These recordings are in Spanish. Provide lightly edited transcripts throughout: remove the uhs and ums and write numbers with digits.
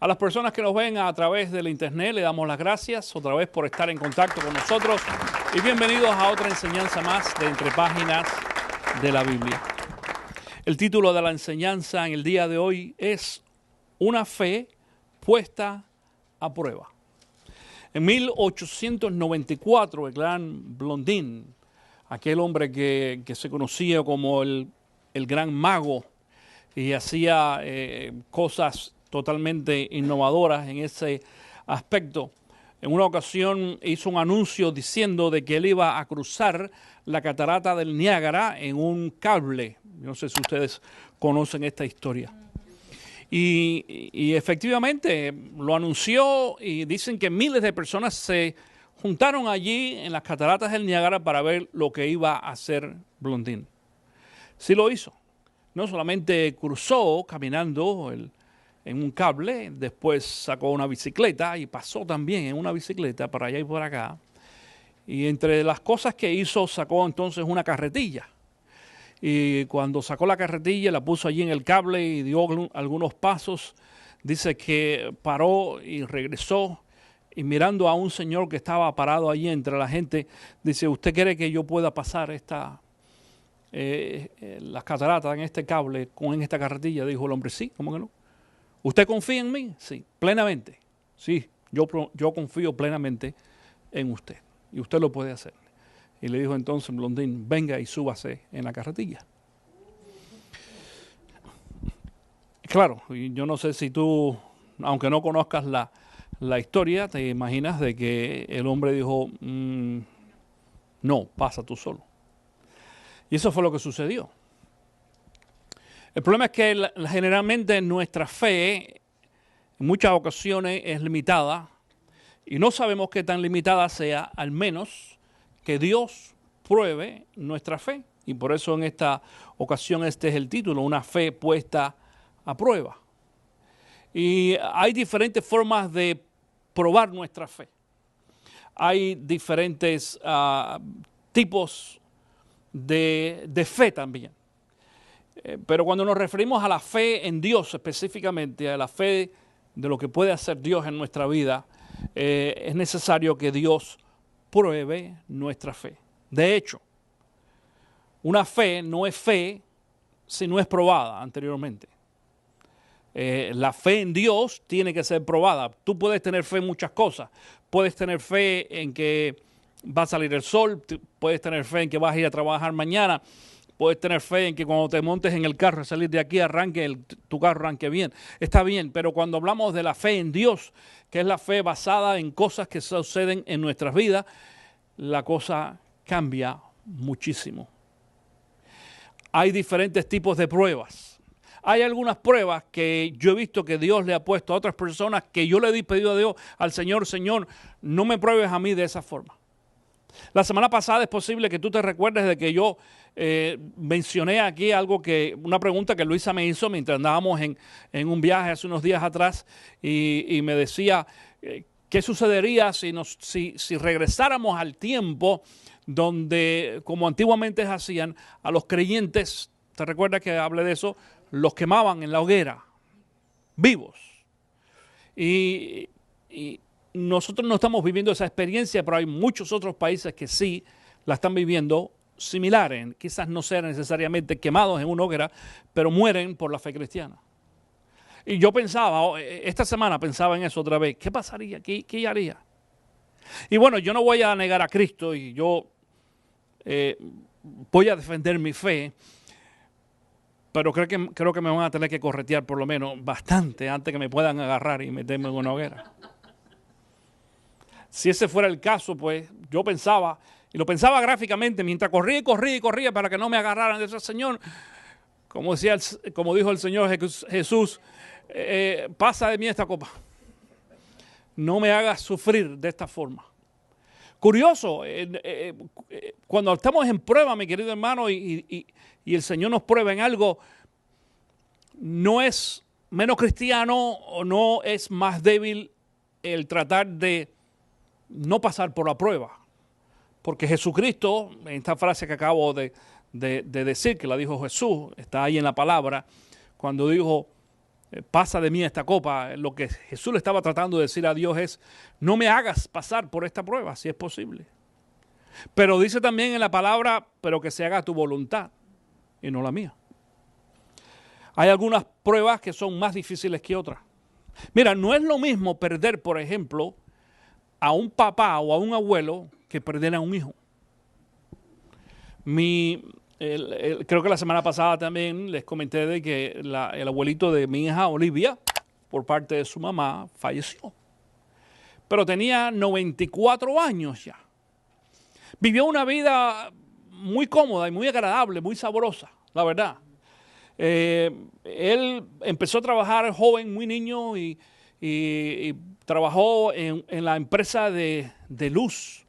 A las personas que nos ven a través del internet le damos las gracias otra vez por estar en contacto con nosotros y bienvenidos a otra enseñanza más de Entre Páginas de la Biblia. El título de la enseñanza en el día de hoy es Una fe puesta a prueba. En 1894 el gran Blondin, aquel hombre que se conocía como el gran mago y hacía cosas totalmente innovadoras en ese aspecto. En una ocasión hizo un anuncio diciendo de que él iba a cruzar la catarata del Niágara en un cable. No sé si ustedes conocen esta historia. Y efectivamente lo anunció y dicen que miles de personas se juntaron allí en las cataratas del Niágara para ver lo que iba a hacer Blondin. Sí lo hizo. No solamente cruzó caminando en un cable, después sacó una bicicleta y pasó también en una bicicleta para allá y por acá. Y entre las cosas que hizo, sacó entonces una carretilla. Y cuando sacó la carretilla, la puso allí en el cable y dio algunos pasos. Dice que paró y regresó y mirando a un señor que estaba parado allí entre la gente, dice, ¿usted cree que yo pueda pasar las cataratas en este cable, en esta carretilla? Dijo el hombre, sí, ¿cómo que no? ¿Usted confía en mí? Sí, plenamente. Sí, yo confío plenamente en usted y usted lo puede hacer. Y le dijo entonces Blondin, venga y súbase en la carretilla. Claro, yo no sé si tú, aunque no conozcas la historia, te imaginas de que el hombre dijo, no, pasa tú solo. Y eso fue lo que sucedió. El problema es que generalmente nuestra fe en muchas ocasiones es limitada y no sabemos qué tan limitada sea, al menos que Dios pruebe nuestra fe. Y por eso en esta ocasión este es el título, una fe puesta a prueba. Y hay diferentes formas de probar nuestra fe. Hay diferentes tipos de fe también. Pero cuando nos referimos a la fe en Dios específicamente, a la fe de lo que puede hacer Dios en nuestra vida, es necesario que Dios pruebe nuestra fe. De hecho, una fe no es fe si no es probada anteriormente. La fe en Dios tiene que ser probada. Tú puedes tener fe en muchas cosas. Puedes tener fe en que va a salir el sol, puedes tener fe en que vas a ir a trabajar mañana, puedes tener fe en que cuando te montes en el carro, salir de aquí, tu carro arranque bien. Está bien, pero cuando hablamos de la fe en Dios, que es la fe basada en cosas que suceden en nuestras vidas, la cosa cambia muchísimo. Hay diferentes tipos de pruebas. Hay algunas pruebas que yo he visto que Dios le ha puesto a otras personas que yo le he pedido a Dios, al Señor, Señor, no me pruebes a mí de esa forma. La semana pasada es posible que tú te recuerdes de que yo mencioné aquí una pregunta que Luisa me hizo mientras andábamos en un viaje hace unos días atrás y me decía qué sucedería si regresáramos al tiempo donde, como antiguamente hacían, a los creyentes, ¿te recuerdas que hablé de eso? Los quemaban en la hoguera, vivos. Y nosotros no estamos viviendo esa experiencia, pero hay muchos otros países que sí la están viviendo similares. Quizás no sean necesariamente quemados en una hoguera, pero mueren por la fe cristiana. Y yo pensaba, esta semana pensaba en eso otra vez. ¿Qué pasaría? ¿Qué haría? Y bueno, yo no voy a negar a Cristo y yo voy a defender mi fe, pero creo que me van a tener que corretear por lo menos bastante antes que me puedan agarrar y meterme en una hoguera. Si ese fuera el caso, pues yo pensaba, y lo pensaba gráficamente, mientras corría y corría para que no me agarraran de ese Señor, como dijo el Señor Jesús, pasa de mí esta copa. No me hagas sufrir de esta forma. Curioso, cuando estamos en prueba, mi querido hermano, y el Señor nos prueba en algo, no es menos cristiano o no es más débil el tratar de no pasar por la prueba. Porque Jesucristo, en esta frase que acabo de decir, que la dijo Jesús, está ahí en la palabra, cuando dijo, pasa de mí esta copa. Lo que Jesús le estaba tratando de decir a Dios es, no me hagas pasar por esta prueba, si es posible. Pero dice también en la palabra, pero que se haga tu voluntad y no la mía. Hay algunas pruebas que son más difíciles que otras. Mira, no es lo mismo perder, por ejemplo, a un papá o a un abuelo que perder a un hijo. Creo que la semana pasada también les comenté de que el abuelito de mi hija Olivia, por parte de su mamá, falleció. Pero tenía 94 años ya. Vivió una vida muy cómoda y muy agradable, muy sabrosa, la verdad. Él empezó a trabajar joven, muy niño, y trabajó en la empresa de luz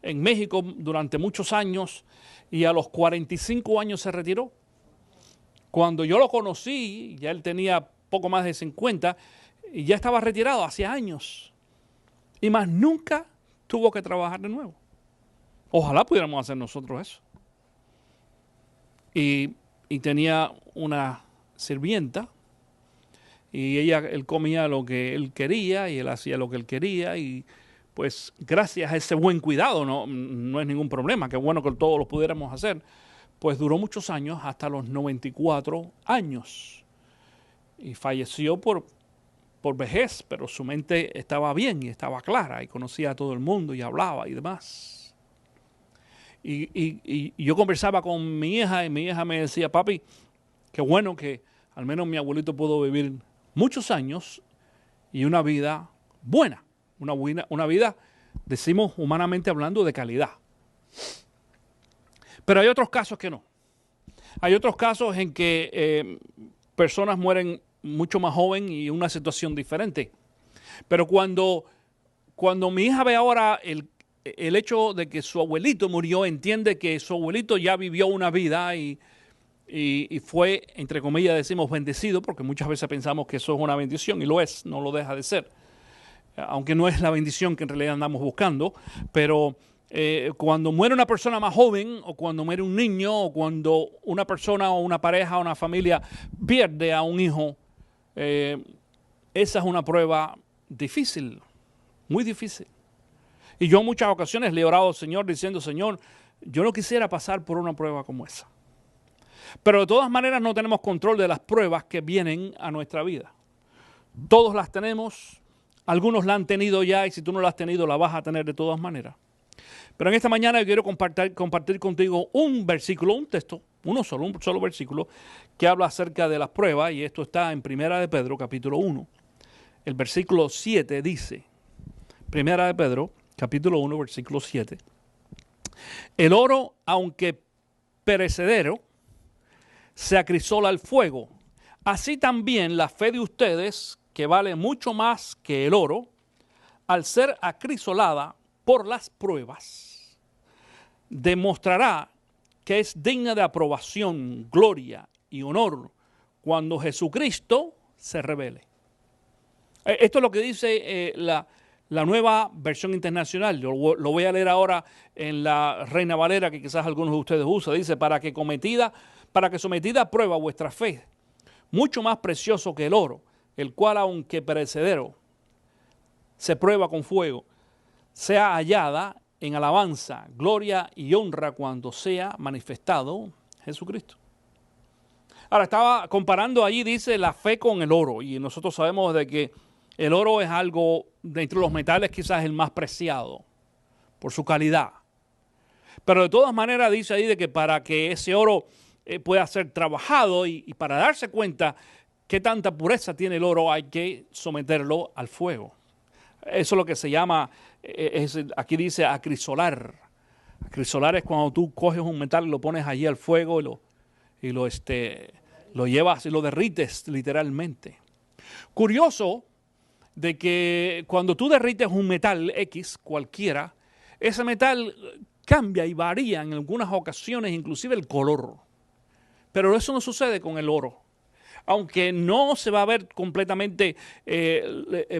en México durante muchos años, y a los 45 años se retiró. Cuando yo lo conocí, ya él tenía poco más de 50 y ya estaba retirado hace años. Y más nunca tuvo que trabajar de nuevo. Ojalá pudiéramos hacer nosotros eso. Y tenía una sirvienta y él comía lo que él quería y él hacía lo que él quería, y pues gracias a ese buen cuidado, no es ningún problema, qué bueno que todos lo pudiéramos hacer, pues duró muchos años, hasta los 94 años, y falleció por vejez, pero su mente estaba bien y estaba clara y conocía a todo el mundo y hablaba y demás. Y yo conversaba con mi hija y mi hija me decía, papi, qué bueno que al menos mi abuelito pudo vivir muchos años y una vida buena, una vida, decimos humanamente hablando, de calidad. Pero hay otros casos que no. Hay otros casos en que personas mueren mucho más joven y en una situación diferente. Pero cuando mi hija ve ahora el hecho de que su abuelito murió, entiende que su abuelito ya vivió una vida y fue, entre comillas decimos, bendecido, porque muchas veces pensamos que eso es una bendición, y lo es, no lo deja de ser. Aunque no es la bendición que en realidad andamos buscando, pero cuando muere una persona más joven, o cuando muere un niño, o cuando una persona o una pareja o una familia pierde a un hijo, esa es una prueba difícil, muy difícil. Y yo en muchas ocasiones le he orado al Señor diciendo, Señor, yo no quisiera pasar por una prueba como esa. Pero de todas maneras no tenemos control de las pruebas que vienen a nuestra vida. Todos las tenemos, algunos la han tenido ya, y si tú no la has tenido la vas a tener de todas maneras. Pero en esta mañana yo quiero compartir contigo un versículo, un texto, un solo versículo, que habla acerca de las pruebas, y esto está en Primera de Pedro, capítulo 1. El versículo 7 dice, Primera de Pedro, capítulo 1, versículo 7. El oro, aunque perecedero, se acrisola al fuego. Así también la fe de ustedes, que vale mucho más que el oro, al ser acrisolada por las pruebas, demostrará que es digna de aprobación, gloria y honor cuando Jesucristo se revele. Esto es lo que dice la nueva versión internacional. Yo lo voy a leer ahora en la Reina Valera, que quizás algunos de ustedes usan. Dice, para que sometida a prueba vuestra fe, mucho más precioso que el oro, el cual aunque perecedero, se prueba con fuego, sea hallada en alabanza, gloria y honra cuando sea manifestado Jesucristo. Ahora, estaba comparando allí, dice, la fe con el oro, y nosotros sabemos de que el oro es algo, de entre los metales, quizás el más preciado por su calidad. Pero de todas maneras dice ahí de que para que ese oro pueda ser trabajado y para darse cuenta qué tanta pureza tiene el oro, hay que someterlo al fuego. Eso es lo que se llama, aquí dice acrisolar. Acrisolar es cuando tú coges un metal y lo pones allí al fuego y lo llevas y lo derrites literalmente. Curioso de que cuando tú derrites un metal X cualquiera, ese metal cambia y varía en algunas ocasiones, inclusive el color. Pero eso no sucede con el oro. Aunque no se va a ver completamente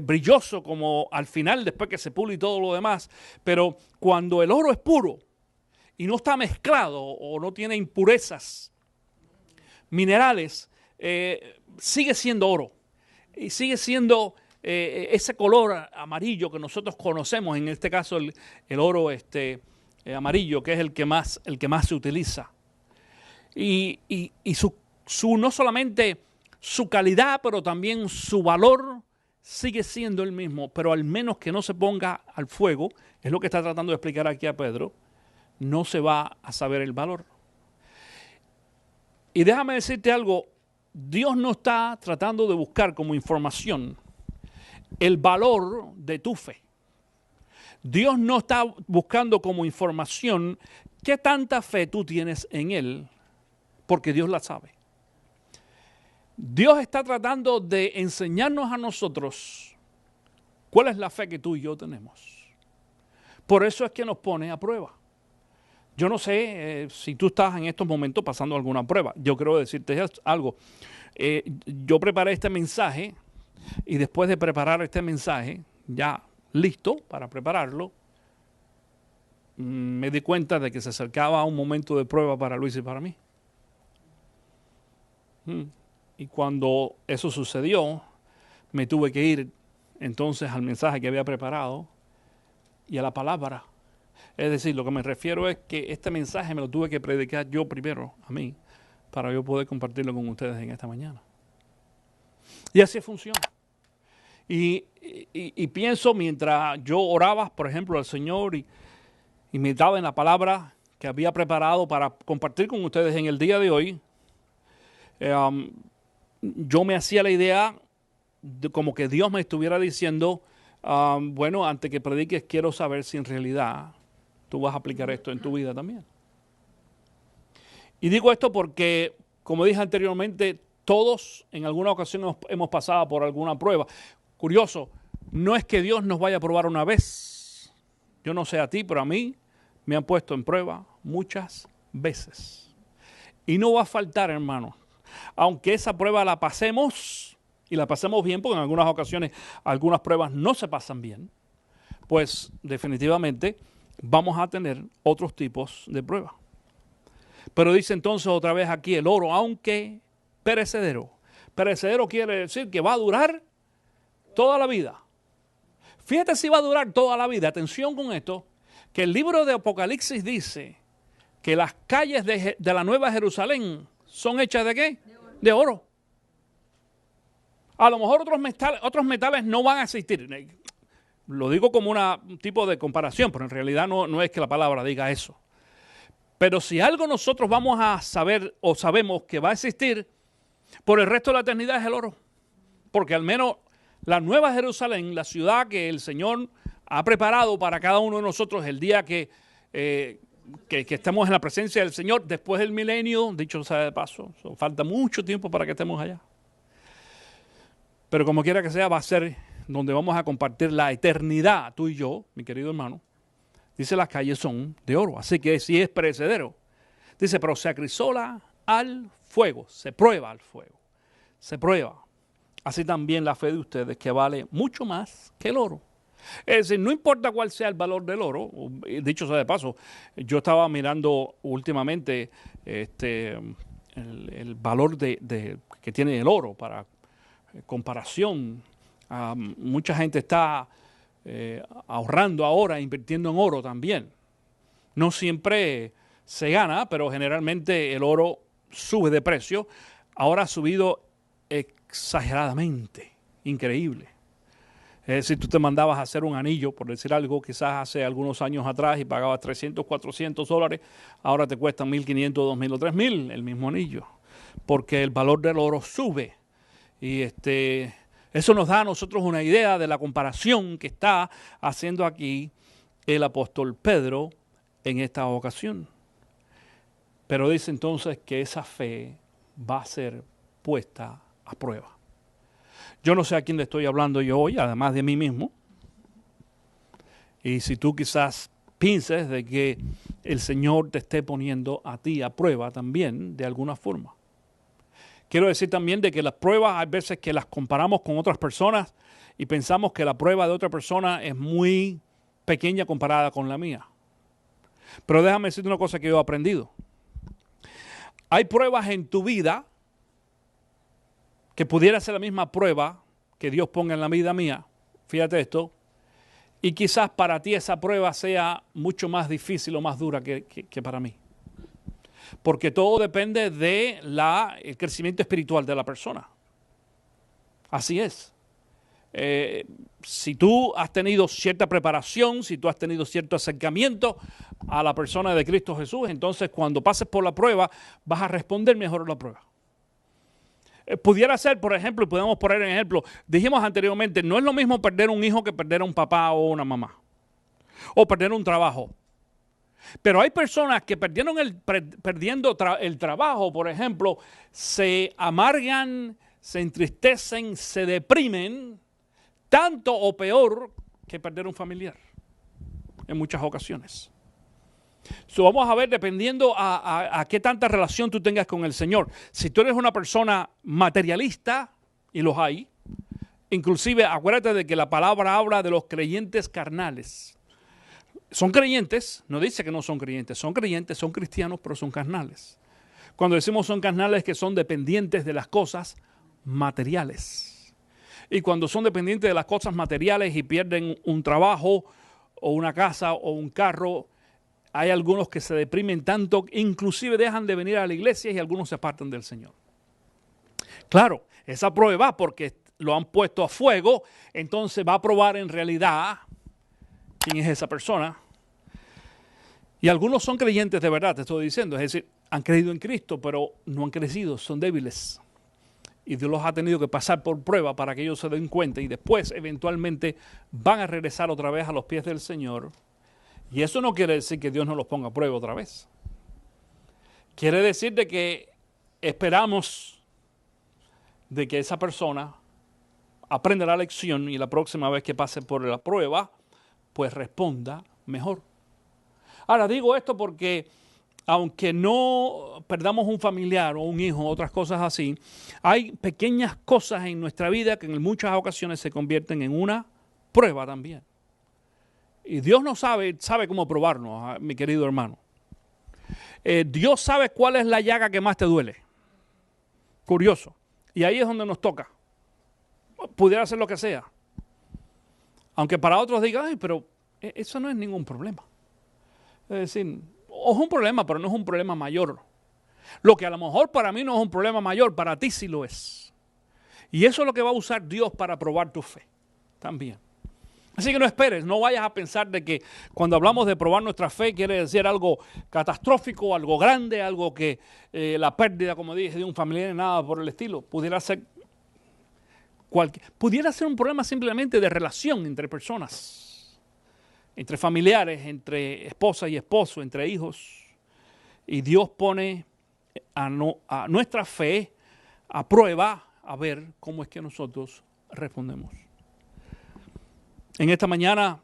brilloso como al final, después que se pule y todo lo demás. Pero cuando el oro es puro y no está mezclado o no tiene impurezas minerales, sigue siendo oro. y sigue siendo ese color amarillo que nosotros conocemos, en este caso el oro amarillo, que es el que más se utiliza. Y su no solamente su calidad, pero también su valor sigue siendo el mismo, pero al menos que no se ponga al fuego, es lo que está tratando de explicar aquí a Pedro, no se va a saber el valor. Y déjame decirte algo, Dios no está tratando de buscar como información el valor de tu fe. Dios no está buscando como información qué tanta fe tú tienes en Él, porque Dios la sabe. Dios está tratando de enseñarnos a nosotros cuál es la fe que tú y yo tenemos. Por eso es que nos pone a prueba. Yo no sé si tú estás en estos momentos pasando alguna prueba. Yo quiero decirte algo. Yo preparé este mensaje y después de preparar este mensaje, ya listo para prepararlo, me di cuenta de que se acercaba un momento de prueba para Luis y para mí. Y cuando eso sucedió, me tuve que ir entonces al mensaje que había preparado y a la palabra. Es decir, lo que me refiero es que este mensaje me lo tuve que predicar yo primero a mí para yo poder compartirlo con ustedes en esta mañana. Y así funciona. Y pienso mientras yo oraba, por ejemplo, al Señor y meditaba en la palabra que había preparado para compartir con ustedes en el día de hoy, yo me hacía la idea de como que Dios me estuviera diciendo, bueno, antes que prediques quiero saber si en realidad tú vas a aplicar esto en tu vida también. Y digo esto porque, como dije anteriormente, todos en alguna ocasión hemos pasado por alguna prueba. Curioso, no es que Dios nos vaya a probar una vez. Yo no sé a ti, pero a mí me han puesto en prueba muchas veces. Y no va a faltar, hermano. Aunque esa prueba la pasemos, y la pasemos bien, porque en algunas ocasiones algunas pruebas no se pasan bien, pues definitivamente vamos a tener otros tipos de pruebas. Pero dice entonces otra vez aquí el oro, aunque perecedero. Perecedero quiere decir que va a durar toda la vida. Fíjate si va a durar toda la vida. Atención con esto, que el libro de Apocalipsis dice que las calles de la Nueva Jerusalén son hechas ¿de qué? De oro. A lo mejor otros metales no van a existir. Lo digo como un tipo de comparación, pero en realidad no es que la palabra diga eso. Pero si algo nosotros vamos a saber o sabemos que va a existir por el resto de la eternidad es el oro. Porque al menos la Nueva Jerusalén, la ciudad que el Señor ha preparado para cada uno de nosotros el día que estemos en la presencia del Señor después del milenio, dicho sea de paso, falta mucho tiempo para que estemos allá. Pero como quiera que sea, va a ser donde vamos a compartir la eternidad, tú y yo, mi querido hermano. Dice, las calles son de oro, así que sí es perecedero. Dice, pero se acrisola al fuego, se prueba al fuego, se prueba. Así también la fe de ustedes, que vale mucho más que el oro. Es decir, no importa cuál sea el valor del oro, dicho sea de paso, yo estaba mirando últimamente el valor que tiene el oro para comparación. Mucha gente está ahorrando ahora, invirtiendo en oro también. No siempre se gana, pero generalmente el oro sube de precio. Ahora ha subido exageradamente, increíble. Es decir, tú te mandabas a hacer un anillo, por decir algo, quizás hace algunos años atrás y pagabas $300, $400, ahora te cuesta $1,500, $2,000 o $3,000 el mismo anillo, porque el valor del oro sube. Y eso nos da a nosotros una idea de la comparación que está haciendo aquí el apóstol Pedro en esta ocasión. Pero dice entonces que esa fe va a ser puesta a prueba. Yo no sé a quién le estoy hablando yo hoy, además de mí mismo. Y si tú quizás pienses de que el Señor te esté poniendo a ti a prueba también, de alguna forma. Quiero decir también de que las pruebas hay veces que las comparamos con otras personas y pensamos que la prueba de otra persona es muy pequeña comparada con la mía. Pero déjame decirte una cosa que yo he aprendido. Hay pruebas en tu vida que pudiera ser la misma prueba que Dios ponga en la vida mía, fíjate esto, y quizás para ti esa prueba sea mucho más difícil o más dura que para mí. Porque todo depende del crecimiento espiritual de la persona. Así es. Si tú has tenido cierta preparación, si tú has tenido cierto acercamiento a la persona de Cristo Jesús, entonces cuando pases por la prueba vas a responder mejor a la prueba. Pudiera ser, por ejemplo, y podemos poner en ejemplo, dijimos anteriormente, no es lo mismo perder un hijo que perder a un papá o una mamá, o perder un trabajo. Pero hay personas que perdiendo el trabajo, por ejemplo, se amargan, se entristecen, se deprimen, tanto o peor que perder un familiar, en muchas ocasiones. Vamos a ver, dependiendo a qué tanta relación tú tengas con el Señor. Si tú eres una persona materialista, y los hay, inclusive acuérdate de que la palabra habla de los creyentes carnales. Son creyentes, no dice que no son creyentes, son cristianos, pero son carnales. Cuando decimos son carnales, que son dependientes de las cosas materiales. Y cuando son dependientes de las cosas materiales y pierden un trabajo o una casa o un carro, hay algunos que se deprimen tanto, inclusive dejan de venir a la iglesia y algunos se apartan del Señor. Claro, esa prueba, porque lo han puesto a fuego, entonces va a probar en realidad quién es esa persona. Y algunos son creyentes de verdad, te estoy diciendo, es decir, han creído en Cristo, pero no han crecido, son débiles. Y Dios los ha tenido que pasar por prueba para que ellos se den cuenta y después eventualmente van a regresar otra vez a los pies del Señor. Y eso no quiere decir que Dios no los ponga a prueba otra vez. Quiere decir de que esperamos de que esa persona aprenda la lección y la próxima vez que pase por la prueba, pues responda mejor. Ahora digo esto porque aunque no perdamos un familiar o un hijo, otras cosas así, hay pequeñas cosas en nuestra vida que en muchas ocasiones se convierten en una prueba también. Y Dios no sabe cómo probarnos, mi querido hermano. Dios sabe cuál es la llaga que más te duele. Curioso. Y ahí es donde nos toca. Pudiera ser lo que sea. Aunque para otros digan, ay, pero eso no es ningún problema. Es decir, es un problema, pero no es un problema mayor. Lo que a lo mejor para mí no es un problema mayor, para ti sí lo es. Y eso es lo que va a usar Dios para probar tu fe también. Así que no esperes, no vayas a pensar de que cuando hablamos de probar nuestra fe quiere decir algo catastrófico, algo grande, algo que la pérdida, como dije, de un familiar, nada por el estilo. Pudiera ser un problema simplemente de relación entre personas, entre familiares, entre esposa y esposo, entre hijos. Y Dios pone a nuestra fe a prueba a ver cómo es que nosotros respondemos. En esta mañana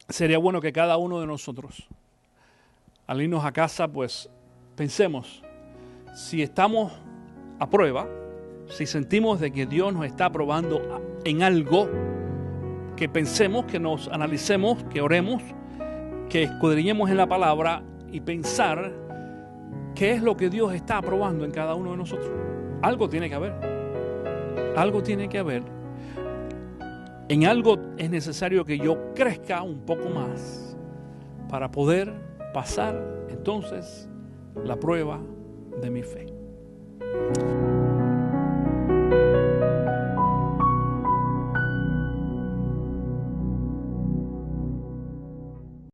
sería bueno que cada uno de nosotros, al irnos a casa, pues pensemos si estamos a prueba, si sentimos de que Dios nos está probando en algo, que pensemos, que nos analicemos, que oremos, que escudriñemos en la palabra y pensar qué es lo que Dios está probando en cada uno de nosotros. Algo tiene que haber. Algo tiene que haber. En algo es necesario que yo crezca un poco más para poder pasar entonces la prueba de mi fe.